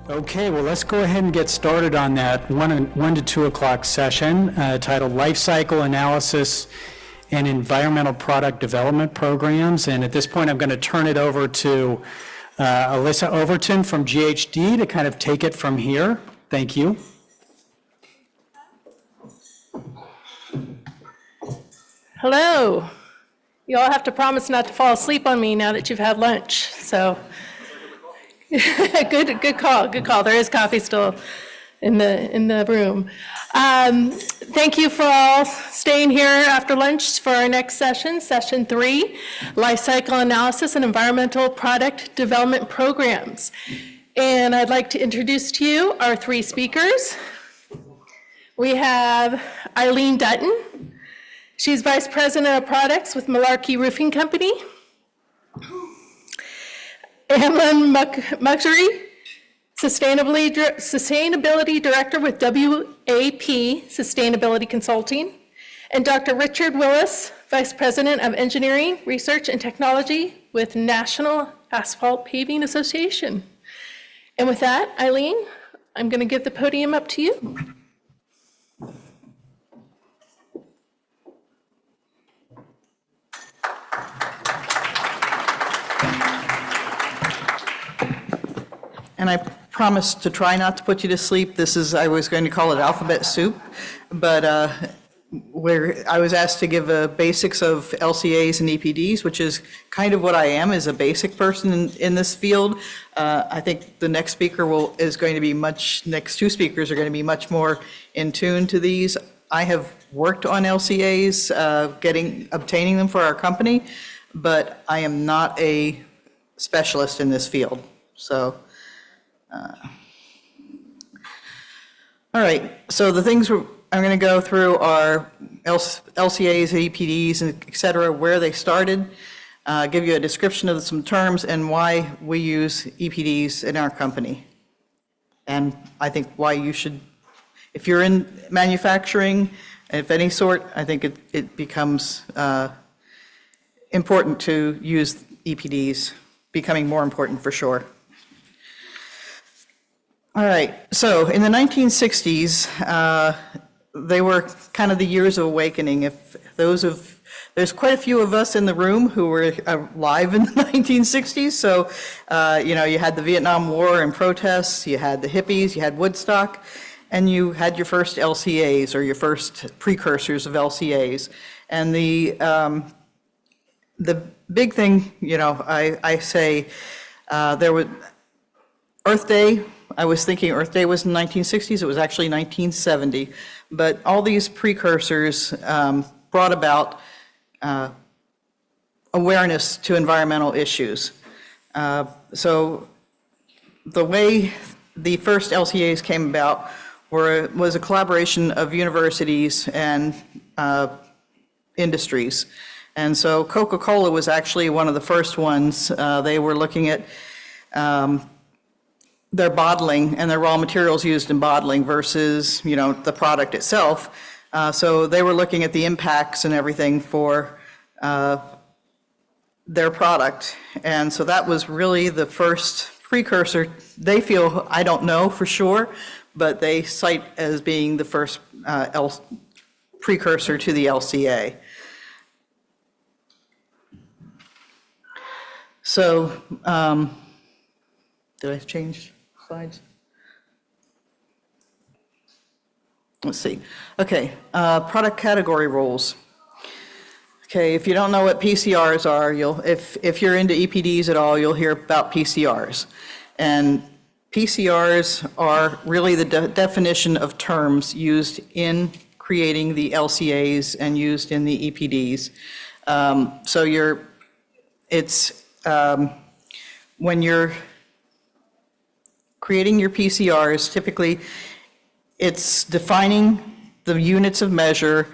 Okay, well, let's go ahead and get started on that 1 to 2 o'clock session titled Life Cycle Analysis and Environmental Product Development Programs. And at this point, I'm going to turn it over to Alyssa Overton from GHD to kind of take it from here. Thank you. Hello. You all have to promise not to fall asleep on me now that you've had lunch. So, good call. There is coffee still in the room. Thank you for all staying here after lunch for our next session, session 3, Life Cycle Analysis and Environmental Product Development Programs. And I'd like to introduce to you our 3 speakers. We have Eileen Dutton. She's Vice President of Products with Malarkey Roofing Company. Amlin Muxury, Sustainability Director with WAP Sustainability Consulting. And Dr. Richard Willis, Vice President of Engineering, Research, and Technology with National Asphalt Paving Association. And with that, Eileen, I'm going to give the podium up to you. And I promised to try not to put you to sleep. I was going to call it alphabet soup, but I was asked to give basics of LCAs and EPDs, which is kind of what I am, as a basic person in this field. I think the next speaker next 2 speakers are going to be much more in tune to these. I have worked on LCAs, obtaining them for our company, but I am not a specialist in this field. So. All right, so the things I'm going to go through are LCAs, EPDs, and et cetera, where they started, give you a description of some terms and why we use EPDs in our company. And I think why you should, if you're in manufacturing of any sort, I think it becomes important to use EPDs, becoming more important for sure. All right, so in the 1960s, they were kind of the years of awakening. There's quite a few of us in the room who were alive in the 1960s. So, you had the Vietnam War and protests, you had the hippies, you had Woodstock, and you had your first LCAs or your first precursors of LCAs. And the big thing, I say there was Earth Day. I was thinking Earth Day was in the 1960s. It was actually 1970. But all these precursors brought about awareness to environmental issues. So the way the first LCAs came about was a collaboration of universities and industries. And so Coca-Cola was actually one of the first ones. They were looking at their bottling and their raw materials used in bottling versus, the product itself. So they were looking at the impacts and everything for their product. And so that was really the first precursor. They feel, I don't know for sure, but they cite as being the first precursor to the LCA. So, did I change slides? Let's see. Okay, product category rules. Okay, if you don't know what PCRs are, if you're into EPDs at all, you'll hear about PCRs. And PCRs are really the definition of terms used in creating the LCAs and used in the EPDs. When you're creating your PCRs, typically it's defining the units of measure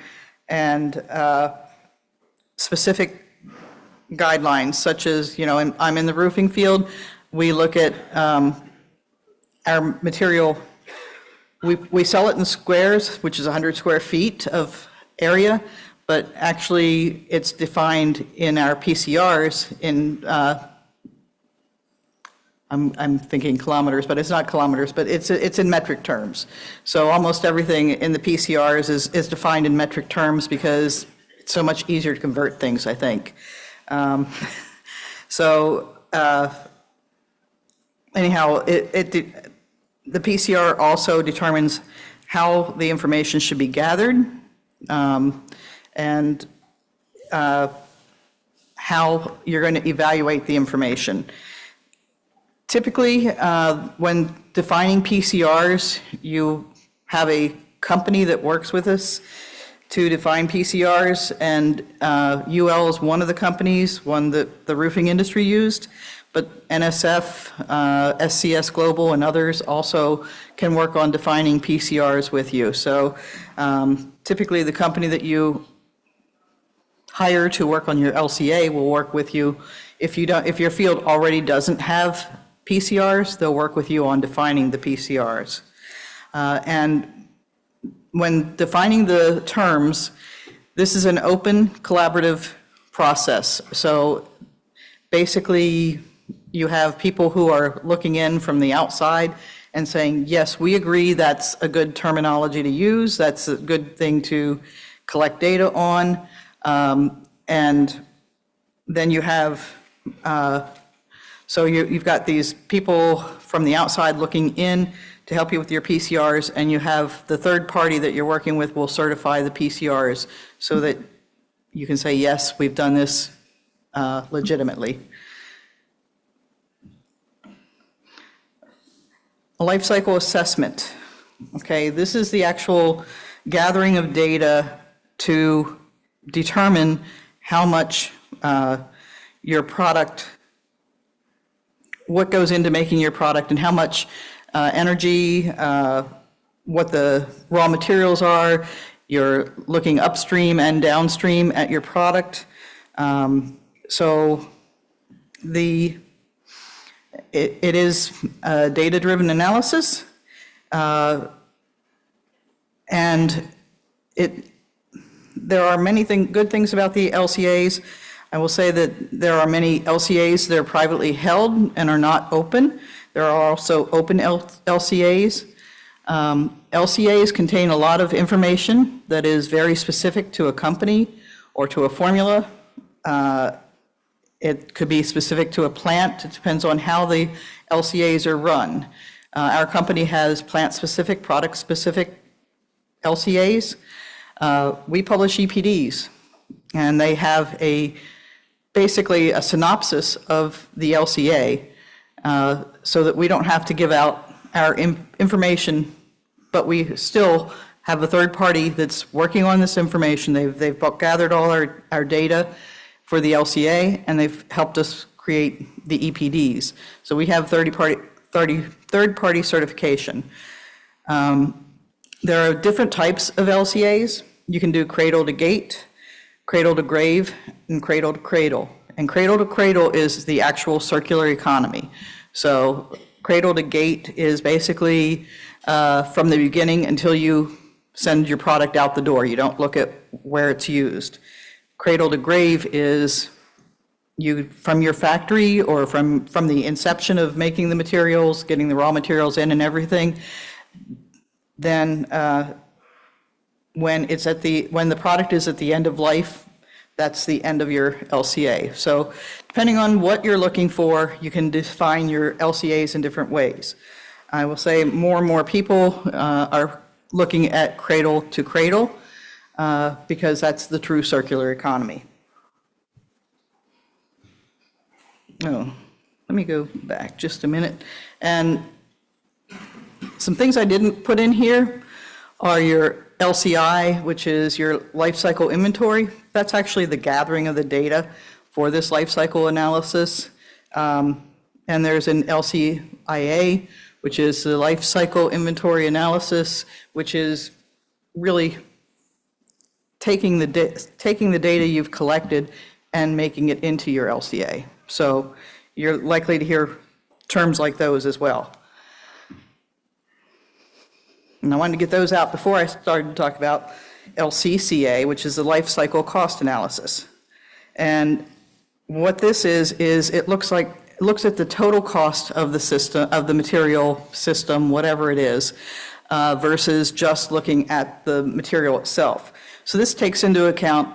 and specific guidelines, such as, I'm in the roofing field, we look at our material, we sell it in squares, which is 100 square feet of area, but actually it's defined in our PCRs in I'm thinking kilometers, but it's not kilometers, but it's in metric terms. So almost everything in the PCRs is defined in metric terms because it's so much easier to convert things, I think. Anyhow, the PCR also determines how the information should be gathered, and how you're going to evaluate the information. Typically, when defining PCRs, you have a company that works with us to define PCRs, and UL is one of the companies, one that the roofing industry used, but NSF, SCS Global, and others also can work on defining PCRs with you. So typically, the company that you hire to work on your LCA will work with you. If your field already doesn't have PCRs, they'll work with you on defining the PCRs. And when defining the terms, this is an open, collaborative process. So basically, you have people who are looking in from the outside and saying, yes, we agree that's a good terminology to use, that's a good thing to collect data on. And then you have, so you've got these people from the outside looking in to help you with your PCRs, and you have the third party that you're working with will certify the PCRs so that you can say, yes, we've done this legitimately. A life cycle assessment. Okay, this is the actual gathering of data to determine how much your product, what goes into making your product, and how much energy, what the raw materials are. You're looking upstream and downstream at your product. So it is a data-driven analysis, and there are many good things about the LCAs. I will say that there are many LCAs that are privately held and are not open. There are also open LCAs. LCAs contain a lot of information that is very specific to a company or to a formula. It could be specific to a plant. It depends on how the LCAs are run. Our company has plant-specific, product-specific LCAs. We publish EPDs, and they have basically a synopsis of the LCA, so that we don't have to give out our information, but we still have a third party that's working on this information. They've gathered all our data for the LCA, and they've helped us create the EPDs. So we have third-party certification. There are different types of LCAs. You can do cradle to gate, cradle to grave, and cradle to cradle. And cradle to cradle is the actual circular economy. So cradle to gate is basically from the beginning until you send your product out the door. You don't look at where it's used. Cradle to grave is you from your factory or from the inception of making the materials, getting the raw materials in and everything. Then when the product is at the end of life, that's the end of your LCA. So depending on what you're looking for, you can define your LCAs in different ways. I will say more and more people are looking at cradle to cradle because that's the true circular economy. Oh, let me go back just a minute. And some things I didn't put in here are your LCI, which is your life cycle inventory. That's actually the gathering of the data for this life cycle analysis. And there's an LCIA, which is the life cycle inventory analysis, which is really taking the data you've collected and making it into your LCA. So you're likely to hear terms like those as well. And I wanted to get those out before I started to talk about LCCA, which is the life cycle cost analysis. And what this is it looks like looks at the total cost of the system, of the material system, whatever it is, versus just looking at the material itself. So this takes into account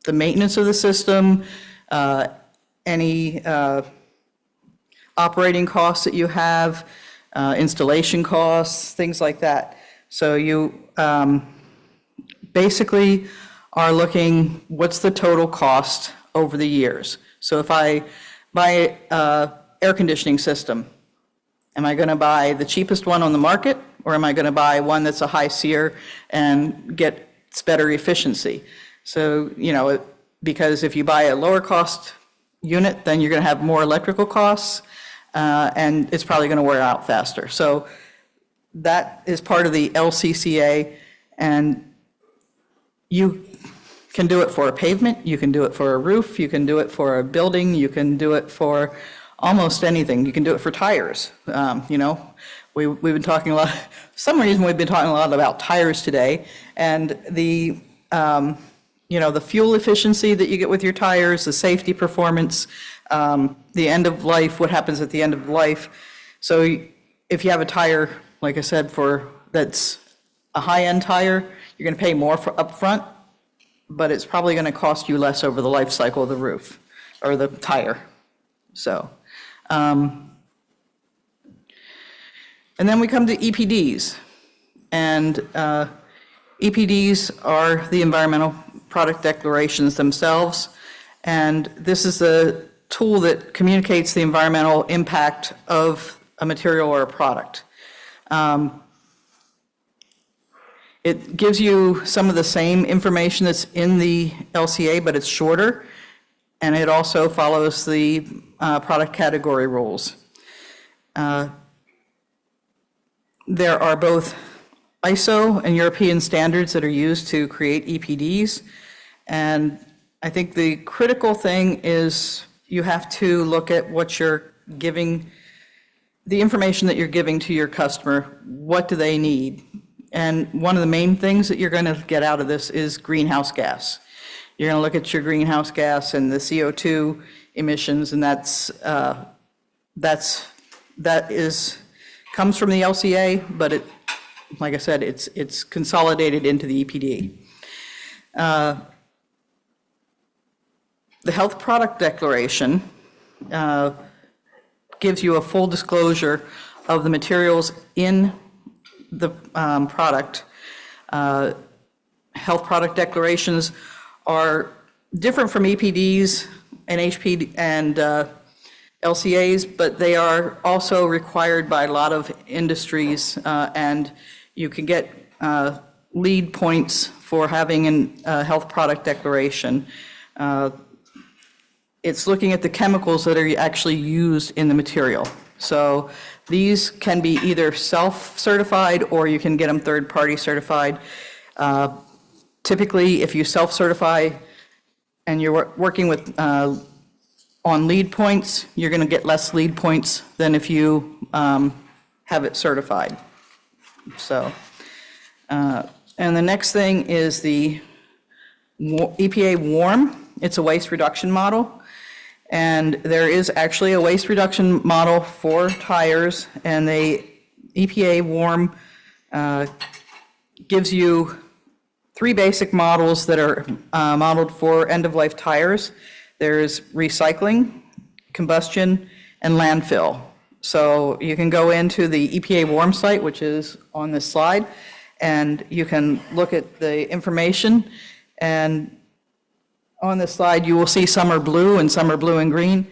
the maintenance of the system, any operating costs that you have, installation costs, things like that. So you basically are looking, what's the total cost over the years? So if I buy an air conditioning system, am I going to buy the cheapest one on the market, or am I going to buy one that's a high SEER and get better efficiency? So, you know, because if you buy a lower cost unit, then you're going to have more electrical costs, and it's probably going to wear out faster. So that is part of the LCCA, and you can do it for a pavement, you can do it for a roof, you can do it for a building, you can do it for almost anything. You can do it for tires. You know, we've been talking a lot, for some reason we've been talking a lot about tires today, and the, you know, the fuel efficiency that you get with your tires, the safety performance, the end of life, what happens at the end of life. So if you have a tire, like I said, that's a high-end tire, you're going to pay more for upfront, but it's probably going to cost you less over the life cycle of the roof or the tire. So, and then we come to EPDs. And EPDs are the environmental product declarations themselves. And this is a tool that communicates the environmental impact of a material or a product. It gives you some of the same information that's in the LCA, but it's shorter, and it also follows the product category rules. There are both ISO and European standards that are used to create EPDs, and I think the critical thing is you have to look at what you're giving, the information that you're giving to your customer. What do they need? And one of the main things that you're going to get out of this is greenhouse gas. You're going to look at your greenhouse gas and the CO2 emissions, and that comes from the LCA, but it, like I said, it's consolidated into the EPD. The health product declaration gives you a full disclosure of the materials in the product. Health product declarations are different from EPDs and HP and LCAs, but they are also required by a lot of industries, and you can get lead points for having a health product declaration. It's looking at the chemicals that are actually used in the material. So these can be either self-certified or you can get them third-party certified. Typically, if you self-certify and you're working with on lead points, you're going to get less lead points than if you have it certified. So, and the next thing is the EPA WARM. It's a waste reduction model. And there is actually a waste reduction model for tires, and the EPA WARM gives you 3 basic models that are modeled for end-of-life tires. There's recycling, combustion, and landfill. So you can go into the EPA WARM site, which is on this slide, and you can look at the information. And on this slide, you will see some are blue and some are blue and green.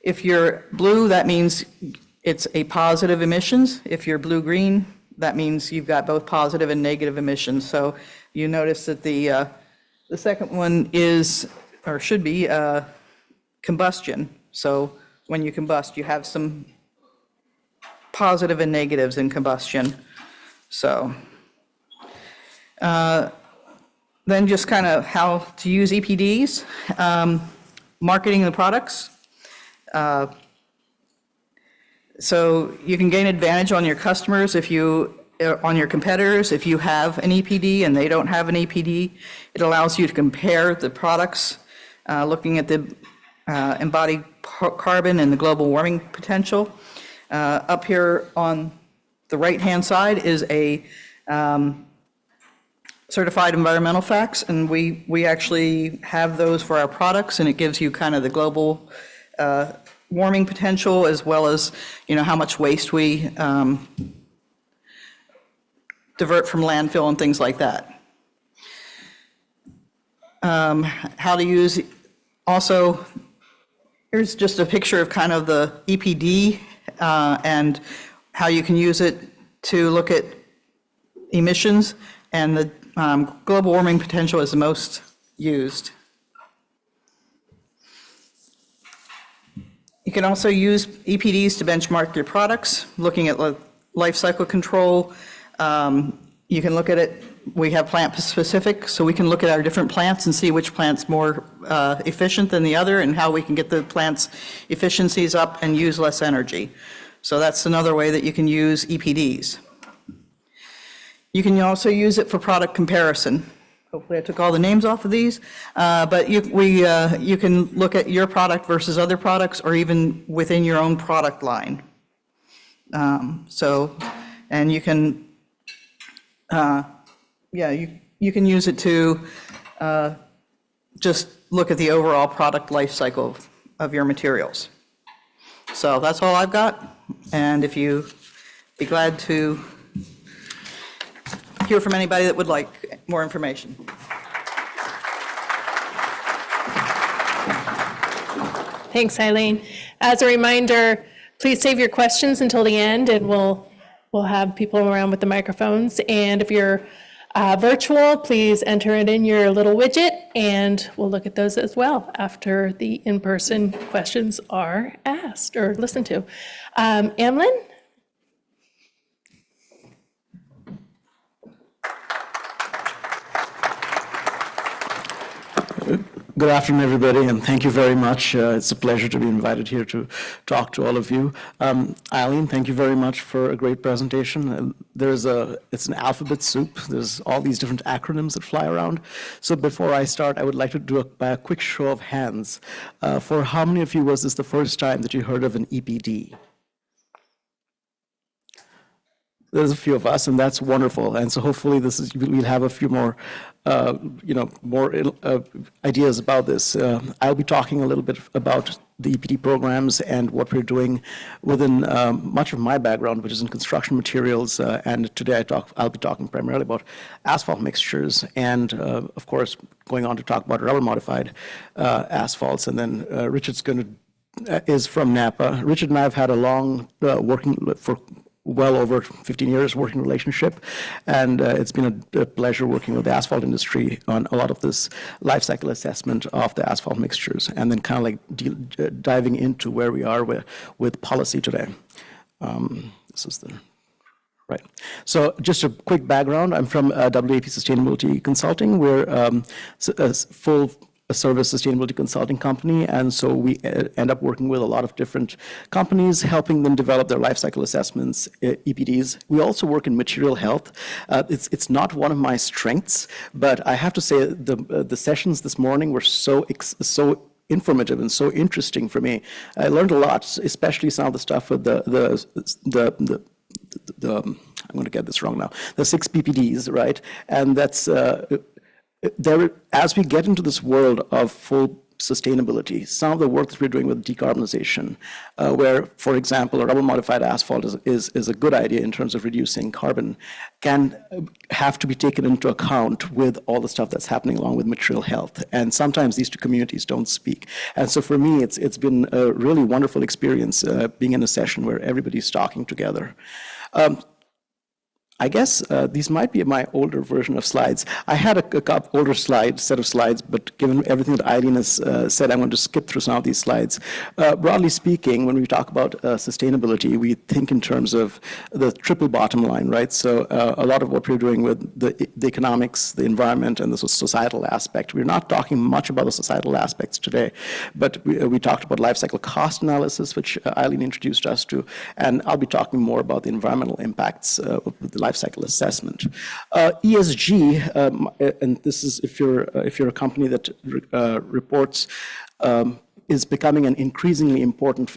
If you're blue, that means it's a positive emissions. If you're blue-green, that means you've got both positive and negative emissions. So you notice that the second one is, or should be, combustion. So when you combust, you have some positive and negatives in combustion. So then just kind of how to use EPDs, marketing the products. So you can gain advantage on your customers if you, on your competitors, if you have an EPD and they don't have an EPD. It allows you to compare the products, looking at the embodied carbon and the global warming potential. Up here on the right-hand side is a certified environmental facts, and we actually have those for our products, and it gives you kind of the global warming potential, as well as, how much waste we divert from landfill and things like that. How to use, also, here's just a picture of kind of the EPD and how you can use it to look at emissions, and the global warming potential is the most used. You can also use EPDs to benchmark your products, looking at life cycle control. You can look at it, we have plant specific, so we can look at our different plants and see which plant's more efficient than the other, and how we can get the plant's efficiencies up and use less energy. So that's another way that you can use EPDs. You can also use it for product comparison. Hopefully I took all the names off of these, but you can look at your product versus other products, or even within your own product line. And you can, you can use it to just look at the overall product life cycle of your materials. So that's all I've got, and if you be glad to hear from anybody that would like more information. Thanks, Eileen. As a reminder, please save your questions until the end, and we'll have people around with the microphones. And if you're virtual, please enter it in your little widget, and we'll look at those as well after the in-person questions are asked or listened to. Amlin? Good afternoon, everybody, and thank you very much. It's a pleasure to be invited here to talk to all of you. Eileen, thank you very much for a great presentation. It's an alphabet soup. There's all these different acronyms that fly around. So before I start, I would like to do a quick show of hands. For how many of you was this the first time that you heard of an EPD? There's a few of us, and that's wonderful. And so hopefully we'll have a few more, ideas about this. I'll be talking a little bit about the EPD programs and what we're doing within much of my background, which is in construction materials. And today I'll be talking primarily about asphalt mixtures, and of course going on to talk about rubber modified asphalts. And then Richard's is from Napa. Richard and I have had a long well over 15 years working relationship, and it's been a pleasure working with the asphalt industry on a lot of this life cycle assessment of the asphalt mixtures, and then kind of like diving into where we are with policy today. This is the right. So just a quick background. I'm from WAP Sustainability Consulting. We're a full service sustainability consulting company, and so we end up working with a lot of different companies, helping them develop their life cycle assessments, EPDs. We also work in material health. It's not one of my strengths, but I have to say the sessions this morning were so informative and so interesting for me. I learned a lot, especially some of the stuff with the I'm going to get this wrong now, the 6 PPDs, right? And that's as we get into this world of full sustainability, some of the work that we're doing with decarbonization, where, for example, a rubber modified asphalt is a good idea in terms of reducing carbon, can have to be taken into account with all the stuff that's happening along with material health. And sometimes these two communities don't speak. And so for me, it's been a really wonderful experience being in a session where everybody's talking together. I guess these might be my older version of slides. I had a older set of slides, but given everything that Eileen has said, I'm going to skip through some of these slides. Broadly speaking, when we talk about sustainability, we think in terms of the triple bottom line, right? So a lot of what we're doing with the economics, the environment, and the societal aspect. We're not talking much about the societal aspects today, but we talked about life cycle cost analysis, which Eileen introduced us to, and I'll be talking more about the environmental impacts of the life cycle assessment. ESG, and this is if you're a company that reports is becoming an increasingly important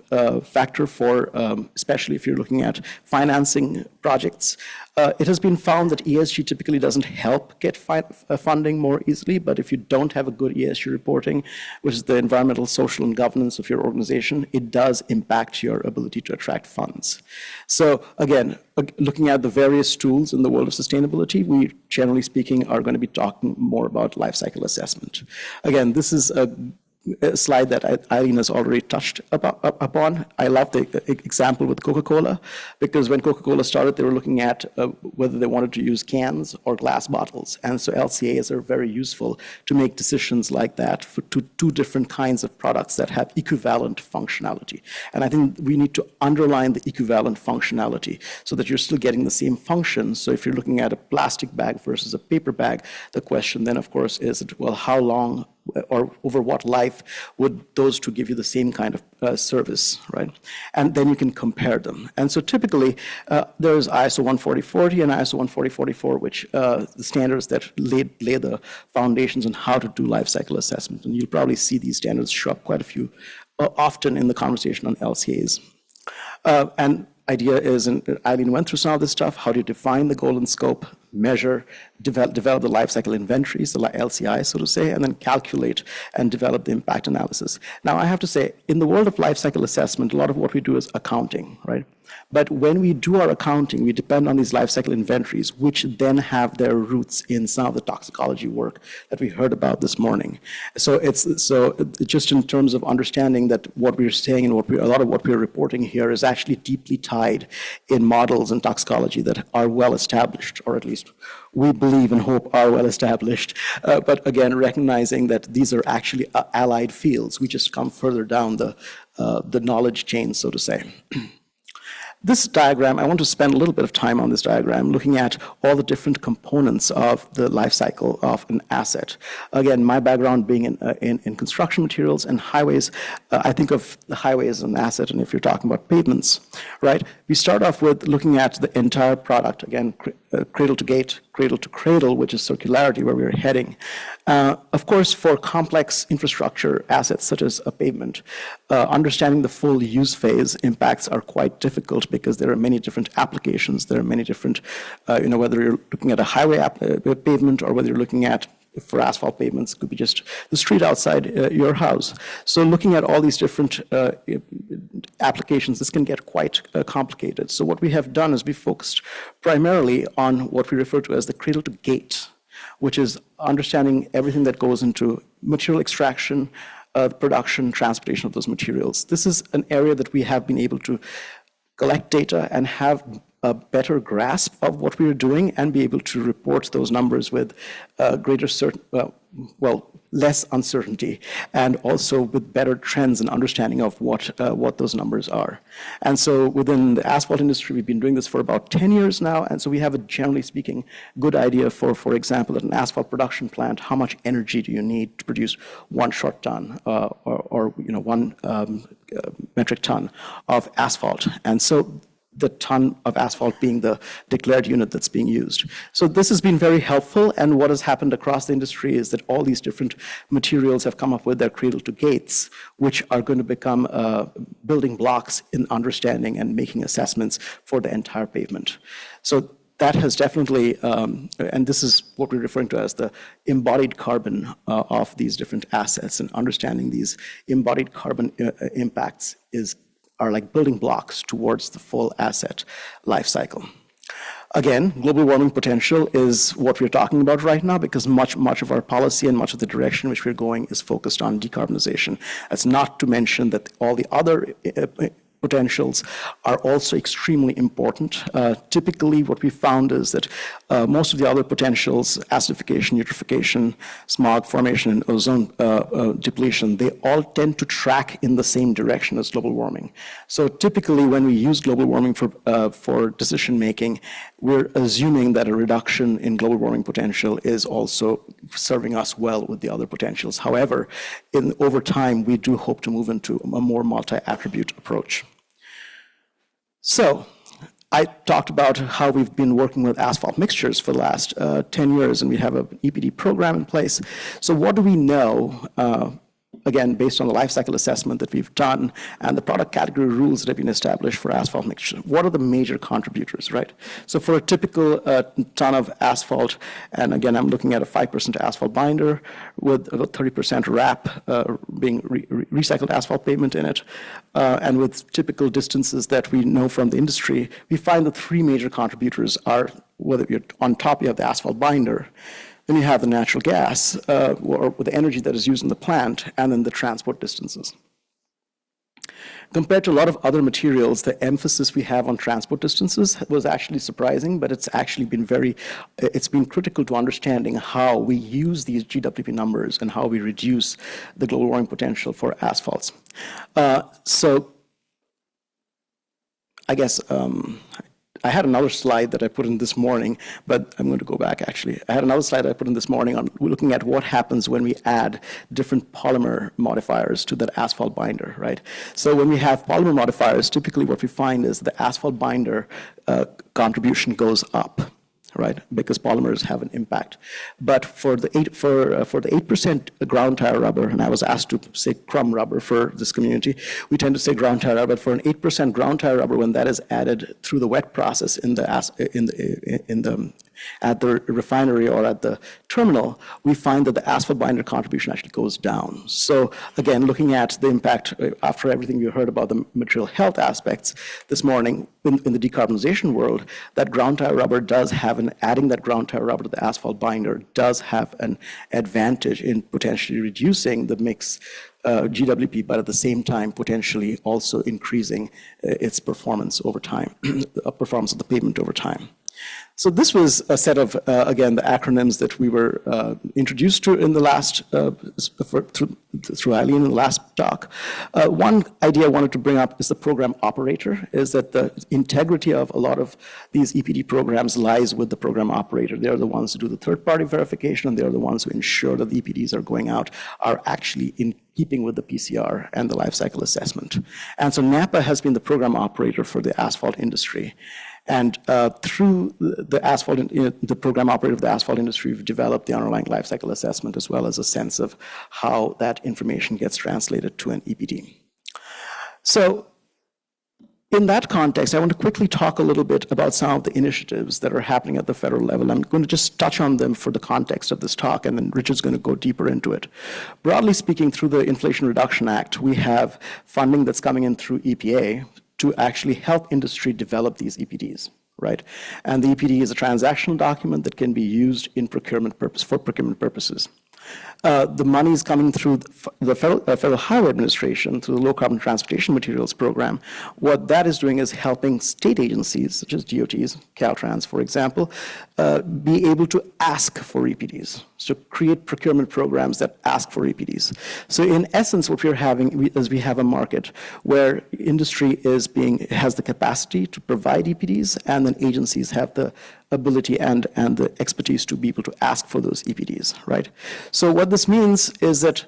factor for, especially if you're looking at financing projects. It has been found that ESG typically doesn't help get funding more easily, but if you don't have a good ESG reporting, which is the environmental, social, and governance of your organization, it does impact your ability to attract funds. So again, looking at the various tools in the world of sustainability, we, generally speaking, are going to be talking more about life cycle assessment. Again, this is a slide that Eileen has already touched upon. I love the example with Coca-Cola, because when Coca-Cola started, they were looking at whether they wanted to use cans or glass bottles. And so LCAs are very useful to make decisions like that for two different kinds of products that have equivalent functionality. And I think we need to underline the equivalent functionality so that you're still getting the same function. So if you're looking at a plastic bag versus a paper bag, the question then, of course, is, well, how long or over what life would those two give you the same kind of service, right? And then you can compare them. And so typically, there's ISO 14040 and ISO 14044, which the standards that lay the foundations on how to do life cycle assessment. And you'll probably see these standards show up quite a few, often in the conversation on LCAs. And idea is, and Eileen went through some of this stuff, how do you define the goal and scope, measure, develop the life cycle inventories, the LCI, so to say, and then calculate and develop the impact analysis. Now, I have to say, in the world of life cycle assessment, a lot of what we do is accounting, right? But when we do our accounting, we depend on these life cycle inventories, which then have their roots in some of the toxicology work that we heard about this morning. So it's just in terms of understanding that what we're saying and a lot of what we're reporting here is actually deeply tied in models and toxicology that are well established, or at least we believe and hope are well established. But again, recognizing that these are actually allied fields. We just come further down the knowledge chain, so to say. This diagram, I want to spend a little bit of time on this diagram, looking at all the different components of the life cycle of an asset. Again, my background being in construction materials and highways, I think of the highway as an asset, and if you're talking about pavements, right? We start off with looking at the entire product, again, cradle to gate, cradle to cradle, which is circularity, where we're heading. Of course, for complex infrastructure assets such as a pavement, understanding the full use phase impacts are quite difficult because there are many different applications. There are many different, whether you're looking at a highway pavement or whether you're looking at, for asphalt pavements, it could be just the street outside your house. So looking at all these different applications, this can get quite complicated. So what we have done is we focused primarily on what we refer to as the cradle to gate, which is understanding everything that goes into material extraction, production, transportation of those materials. This is an area that we have been able to collect data and have a better grasp of what we are doing and be able to report those numbers with greater less uncertainty, and also with better trends and understanding of what those numbers are. And so within the asphalt industry, we've been doing this for about 10 years now, and so we have a, generally speaking, good idea for example, at an asphalt production plant, how much energy do you need to produce 1 short ton or 1 metric ton of asphalt. And so the ton of asphalt being the declared unit that's being used. So this has been very helpful, and what has happened across the industry is that all these different materials have come up with their cradle to gates, which are going to become building blocks in understanding and making assessments for the entire pavement. So that has definitely, and this is what we're referring to as the embodied carbon of these different assets, and understanding these embodied carbon impacts are like building blocks towards the full asset life cycle. Again, global warming potential is what we're talking about right now, because much of our policy and much of the direction in which we're going is focused on decarbonization. That's not to mention that all the other potentials are also extremely important. Typically, what we found is that most of the other potentials, acidification, eutrophication, smog formation, and ozone depletion, they all tend to track in the same direction as global warming. So typically, when we use global warming for decision making, we're assuming that a reduction in global warming potential is also serving us well with the other potentials. However, over time, we do hope to move into a more multi-attribute approach. So I talked about how we've been working with asphalt mixtures for the last 10 years, and we have an EPD program in place. So what do we know again, based on the life cycle assessment that we've done and the product category rules that have been established for asphalt mixture, what are the major contributors, right? So for a typical ton of asphalt, and again, I'm looking at a 5% asphalt binder with about 30% wrap being recycled asphalt pavement in it, and with typical distances that we know from the industry, we find the three major contributors are, whether you're on top, you have the asphalt binder, then you have the natural gas, or the energy that is used in the plant, and then the transport distances. Compared to a lot of other materials, the emphasis we have on transport distances was actually surprising, but it's actually been it's been critical to understanding how we use these GWP numbers and how we reduce the global warming potential for asphalts. So I guess I had another slide that I put in this morning, but I'm going to go back actually. I had another slide I put in this morning on looking at what happens when we add different polymer modifiers to that asphalt binder, right? So when we have polymer modifiers, typically what we find is the asphalt binder contribution goes up, right? Because polymers have an impact. But for the 8% ground tire rubber, and I was asked to say crumb rubber for this community, we tend to say ground tire rubber. But for an 8% ground tire rubber, when that is added through the wet process at the refinery or at the terminal, we find that the asphalt binder contribution actually goes down. So again, looking at the impact after everything you heard about the material health aspects this morning in the decarbonization world, that ground tire rubber does have adding that ground tire rubber to the asphalt binder does have an advantage in potentially reducing the mix GWP, but at the same time potentially also increasing its performance over time, the performance of the pavement over time. So this was a set of, again, the acronyms that we were introduced to in the last, through Eileen in the last talk. One idea I wanted to bring up is the program operator, is that the integrity of a lot of these EPD programs lies with the program operator. They're the ones who do the third-party verification, and they're the ones who ensure that the EPDs are going out, are actually in keeping with the PCR and the life cycle assessment. And so NAPA has been the program operator for the asphalt industry. And through the program operator of the asphalt industry, we've developed the underlying life cycle assessment as well as a sense of how that information gets translated to an EPD. So in that context, I want to quickly talk a little bit about some of the initiatives that are happening at the federal level. I'm going to just touch on them for the context of this talk, and then Richard's going to go deeper into it. Broadly speaking, through the Inflation Reduction Act, we have funding that's coming in through EPA to actually help industry develop these EPDs, right? And the EPD is a transactional document that can be used in procurement purposes. The money is coming through the Federal Highway Administration, through the Low Carbon Transportation Materials Program. What that is doing is helping state agencies, such as DOTs, Caltrans, for example, be able to ask for EPDs, so create procurement programs that ask for EPDs. So in essence, what we're having is we have a market where industry has the capacity to provide EPDs, and then agencies have the ability and the expertise to be able to ask for those EPDs, right? So what this means is that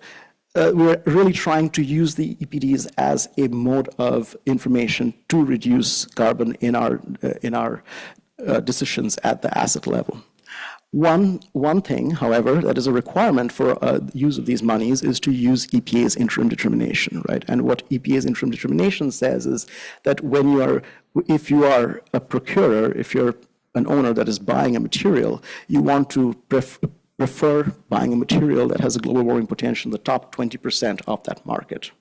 we're really trying to use the EPDs as a mode of information to reduce carbon in our decisions at the asset level. One thing, however, that is a requirement for use of these monies is to use EPA's interim determination, right? And what EPA's interim determination says is that if you are a procurer, if you're an owner that is buying a material, you want to prefer buying a material that has a global warming potential in the top 20% of that market,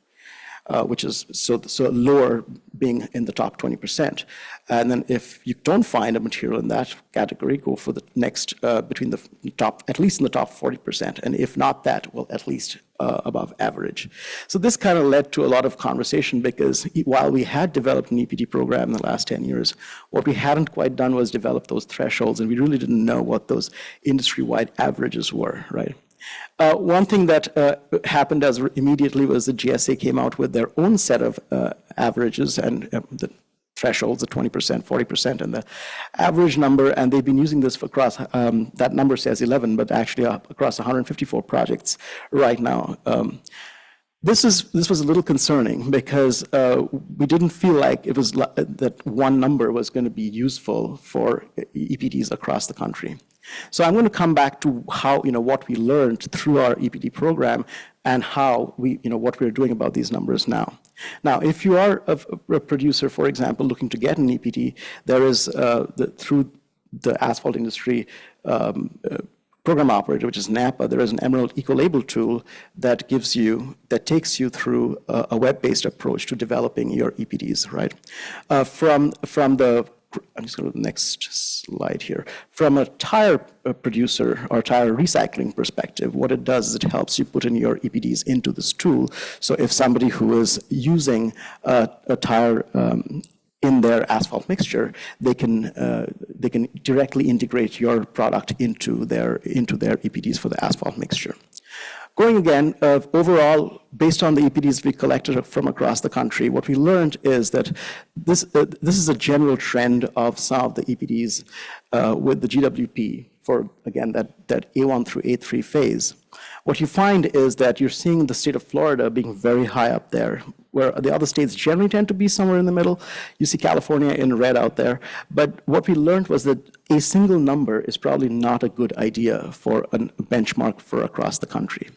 which is so lower being in the top 20%. And then if you don't find a material in that category, go for the next between the top, at least in the top 40%. And if not that, well, at least above average. So this kind of led to a lot of conversation, because while we had developed an EPD program in the last 10 years, what we hadn't quite done was develop those thresholds, and we really didn't know what those industry-wide averages were, right? One thing that happened immediately was the GSA came out with their own set of averages and the thresholds, the 20%, 40%, and the average number, and they've been using this for across, that number says 11, but actually across 154 projects right now. This was a little concerning, because we didn't feel like it was that one number was going to be useful for EPDs across the country. So I'm going to come back to how, what we learned through our EPD program and how what we're doing about these numbers now. Now, if you are a producer, for example, looking to get an EPD, there is, through the asphalt industry program operator, which is NAPA, there is an Emerald Ecolabel tool that takes you through a web-based approach to developing your EPDs, right? I'm just going to the next slide here. From a tire producer or tire recycling perspective, what it does is it helps you put in your EPDs into this tool. So if somebody who is using a tire in their asphalt mixture, they can directly integrate your product into their EPDs for the asphalt mixture. Going again, overall, based on the EPDs we collected from across the country, what we learned is that this is a general trend of some of the EPDs with the GWP for, again, that A1 through A3 phase. What you find is that you're seeing the state of Florida being very high up there, where the other states generally tend to be somewhere in the middle. You see California in red out there. But what we learned was that a single number is probably not a good idea for a benchmark for across the country.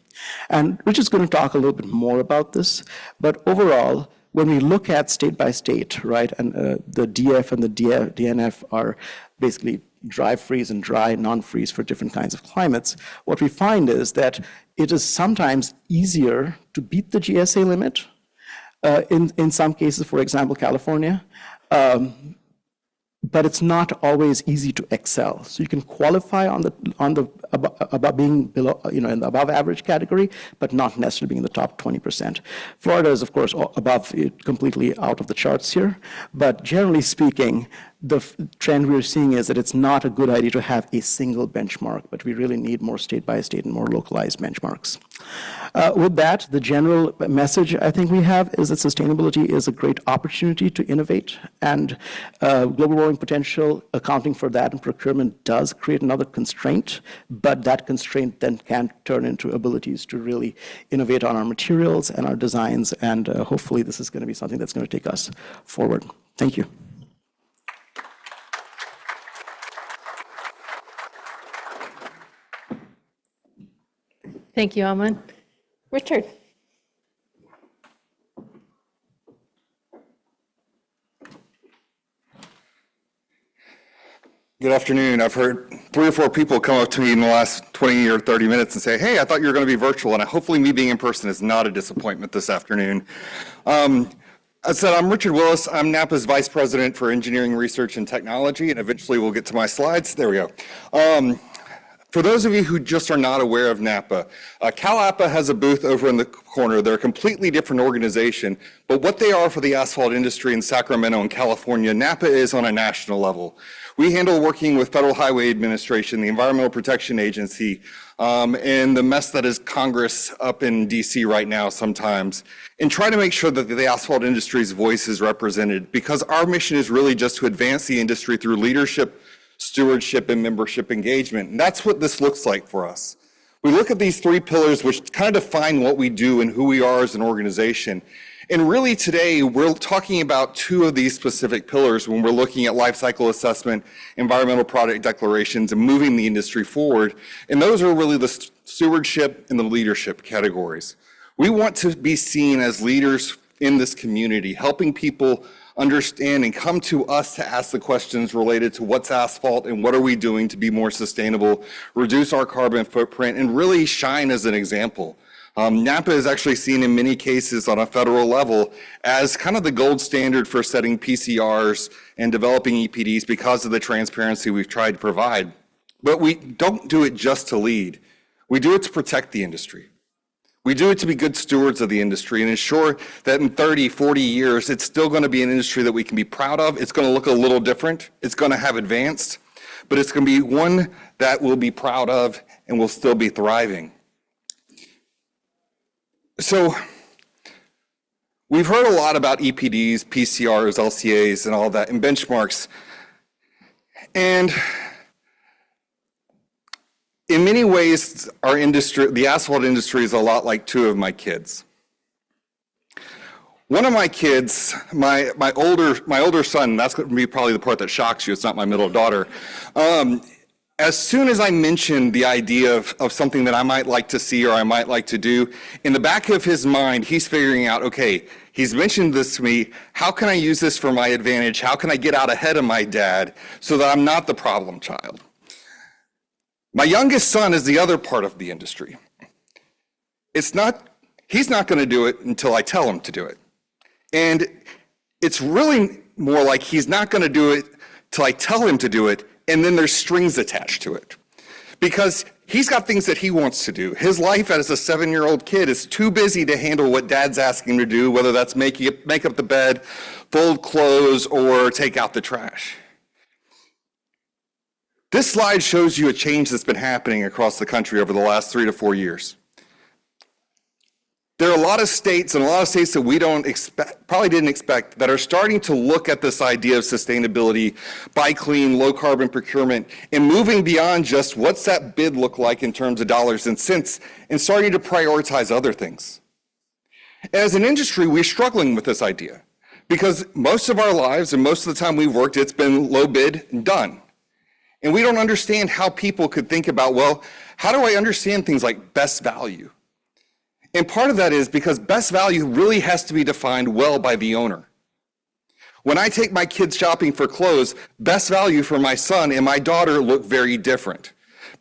And Rich is going to talk a little bit more about this. But overall, when we look at state by state, right, and the DF and the DNF are basically dry freeze and dry non-freeze for different kinds of climates, what we find is that it is sometimes easier to beat the GSA limit. In some cases, for example, California, but it's not always easy to excel. So you can qualify on the above being below, in the above average category, but not necessarily being in the top 20%. Florida is, of course, above it, completely out of the charts here. But generally speaking, the trend we're seeing is that it's not a good idea to have a single benchmark, but we really need more state by state and more localized benchmarks. With that, the general message I think we have is that sustainability is a great opportunity to innovate, and global warming potential, accounting for that and procurement does create another constraint, but that constraint then can turn into abilities to really innovate on our materials and our designs, and hopefully this is going to be something that's going to take us forward. Thank you. Thank you, Aman. Richard. Good afternoon. I've heard 3 or 4 people come up to me in the last 20 or 30 minutes and say, hey, I thought you were going to be virtual, and hopefully me being in person is not a disappointment this afternoon. I said, I'm Richard Willis. I'm NAPA's Vice President for Engineering, Research, and Technology, and eventually we'll get to my slides. There we go. For those of you who just are not aware of NAPA, CalAPA has a booth over in the corner. They're a completely different organization, but what they are for the asphalt industry in Sacramento and California, NAPA is on a national level. We handle working with Federal Highway Administration, the Environmental Protection Agency, and the mess that is Congress up in DC right now sometimes, and try to make sure that the asphalt industry's voice is represented, because our mission is really just to advance the industry through leadership, stewardship, and membership engagement. And that's what this looks like for us. We look at these 3 pillars which kind of define what we do and who we are as an organization. And really today, we're talking about 2 of these specific pillars when we're looking at life cycle assessment, environmental product declarations, and moving the industry forward. And those are really the stewardship and the leadership categories. We want to be seen as leaders in this community, helping people understand and come to us to ask the questions related to what's asphalt and what are we doing to be more sustainable, reduce our carbon footprint, and really shine as an example. NAPA is actually seen in many cases on a federal level as kind of the gold standard for setting PCRs and developing EPDs because of the transparency we've tried to provide. But we don't do it just to lead. We do it to protect the industry. We do it to be good stewards of the industry and ensure that in 30, 40 years, it's still going to be an industry that we can be proud of. It's going to look a little different. It's going to have advanced, but it's going to be one that we'll be proud of and will still be thriving. So we've heard a lot about EPDs, PCRs, LCAs, and all that, and benchmarks. And in many ways, our industry, the asphalt industry, is a lot like 2 of my kids. One of my kids, my older son, that's going to be probably the part that shocks you, it's not my middle daughter, as soon as I mentioned the idea of something that I might like to see or I might like to do, in the back of his mind, he's figuring out, okay, he's mentioned this to me. How can I use this for my advantage? How can I get out ahead of my dad so that I'm not the problem child? My youngest son is the other part of the industry. He's not going to do it until I tell him to do it. And it's really more like he's not going to do it till I tell him to do it, and then there's strings attached to it. Because he's got things that he wants to do. His life as a 7-year-old kid is too busy to handle what dad's asking him to do, whether that's make up the bed, fold clothes, or take out the trash. This slide shows you a change that's been happening across the country over the last 3 to 4 years. There are a lot of states that we probably didn't expect, that are starting to look at this idea of sustainability, buy clean, low carbon procurement, and moving beyond just what's that bid look like in terms of dollars and cents, and starting to prioritize other things. As an industry, we're struggling with this idea because most of our lives and most of the time we've worked, it's been low bid and done. And we don't understand how people could think about, well, how do I understand things like best value? And part of that is because best value really has to be defined well by the owner. When I take my kids shopping for clothes, best value for my son and my daughter look very different.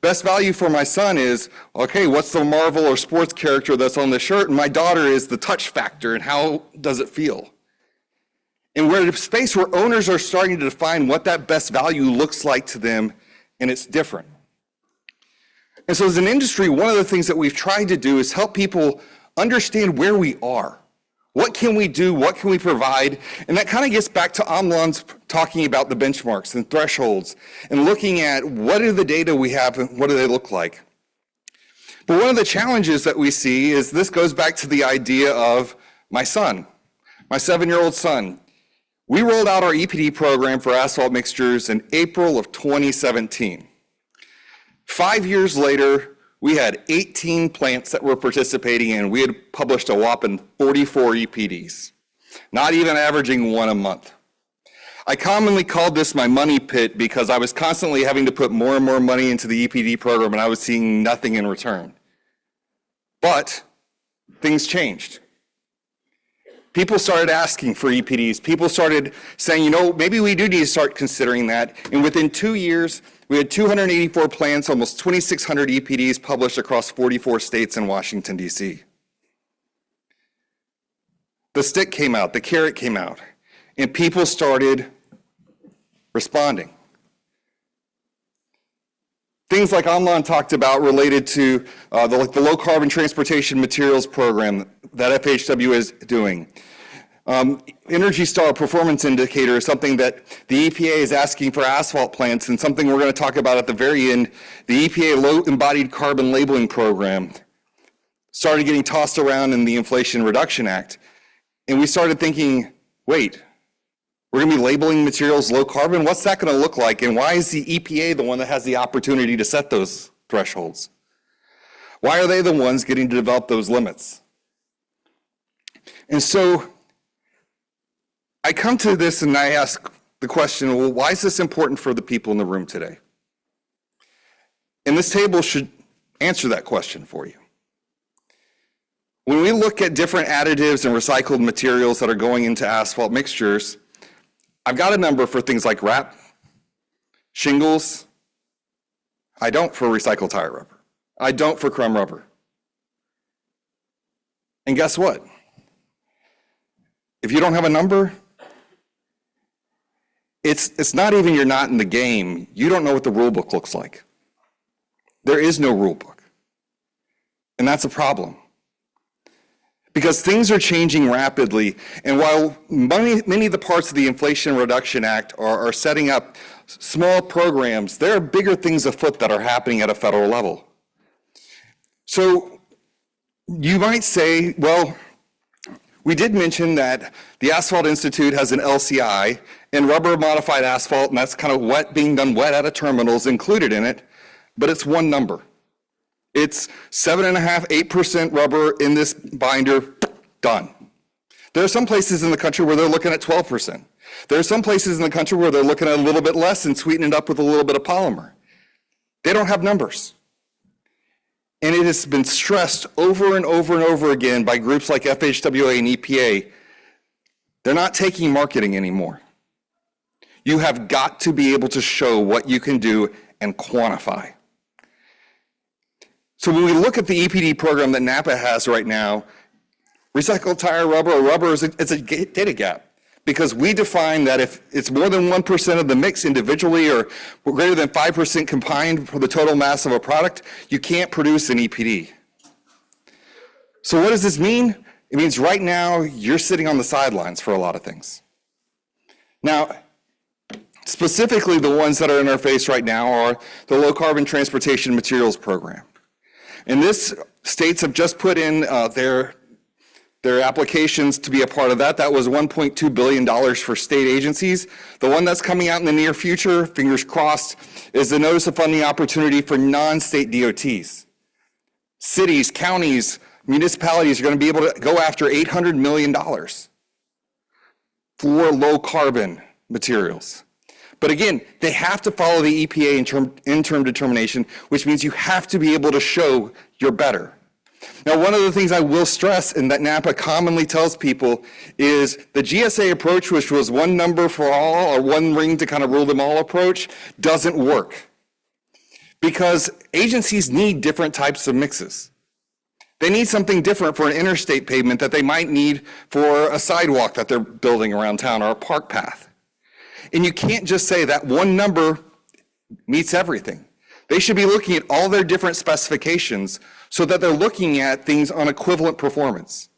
Best value for my son is, okay, what's the Marvel or sports character that's on the shirt? And my daughter is the touch factor and how does it feel? And we're in a space where owners are starting to define what that best value looks like to them, and it's different. And so as an industry, one of the things that we've tried to do is help people understand where we are. What can we do? What can we provide? And that kind of gets back to Amlan's talking about the benchmarks and thresholds and looking at what are the data we have and what do they look like. But one of the challenges that we see is this goes back to the idea of my son, my 7-year-old son. We rolled out our EPD program for asphalt mixtures in April of 2017. 5 years later, we had 18 plants that were participating in. We had published a whopping 44 EPDs, not even averaging one a month. I commonly called this my money pit because I was constantly having to put more and more money into the EPD program and I was seeing nothing in return. But things changed. People started asking for EPDs. People started saying, you know, maybe we do need to start considering that. And within 2 years, we had 284 plants, almost 2,600 EPDs published across 44 states and Washington, D.C. The stick came out, the carrot came out, and people started responding. Things like Amlan talked about related to the low carbon transportation materials program that FHW is doing. Energy Star performance indicator is something that the EPA is asking for asphalt plants, and something we're going to talk about at the very end. The EPA low embodied carbon labeling program started getting tossed around in the Inflation Reduction Act. And we started thinking, wait, we're going to be labeling materials low carbon? What's that going to look like? And why is the EPA the one that has the opportunity to set those thresholds? Why are they the ones getting to develop those limits? And so I come to this and I ask the question, well, why is this important for the people in the room today? And this table should answer that question for you. When we look at different additives and recycled materials that are going into asphalt mixtures, I've got a number for things like wrap, shingles. I don't for recycled tire rubber. I don't for crumb rubber. And guess what? If you don't have a number, it's not even you're not in the game. You don't know what the rule book looks like. There is no rule book. And that's a problem. Because things are changing rapidly, and while many of the parts of the Inflation Reduction Act are setting up small programs, there are bigger things afoot that are happening at a federal level. So you might say, well, we did mention that the Asphalt Institute has an LCI, and rubber modified asphalt, and that's kind of being done wet at a terminal is included in it, but it's one number. It's 7.5%, 8% rubber in this binder, done. There are some places in the country where they're looking at 12%. There are some places in the country where they're looking at a little bit less and sweeten it up with a little bit of polymer. They don't have numbers. And it has been stressed over and over and over again by groups like FHWA and EPA. They're not taking marketing anymore. You have got to be able to show what you can do and quantify. So when we look at the EPD program that Napa has right now, recycled tire rubber or rubber it's a data gap. Because we define that if it's more than 1% of the mix individually or greater than 5% combined for the total mass of a product, you can't produce an EPD. So what does this mean? It means right now you're sitting on the sidelines for a lot of things. Now, specifically the ones that are in our face right now are the Low Carbon Transportation Materials Program. And this, states have just put in their applications to be a part of that. That was $1.2 billion for state agencies. The one that's coming out in the near future, fingers crossed, is the Notice of Funding Opportunity for non-state DOTs. Cities, counties, municipalities are going to be able to go after $800 million for low carbon materials. But again, they have to follow the EPA interim determination, which means you have to be able to show you're better. Now, one of the things I will stress and that Napa commonly tells people is the GSA approach, which was one number for all or one ring to kind of rule them all approach, doesn't work. Because agencies need different types of mixes. They need something different for an interstate pavement that they might need for a sidewalk that they're building around town or a park path. And you can't just say that one number meets everything. They should be looking at all their different specifications so that they're looking at things on equivalent performance.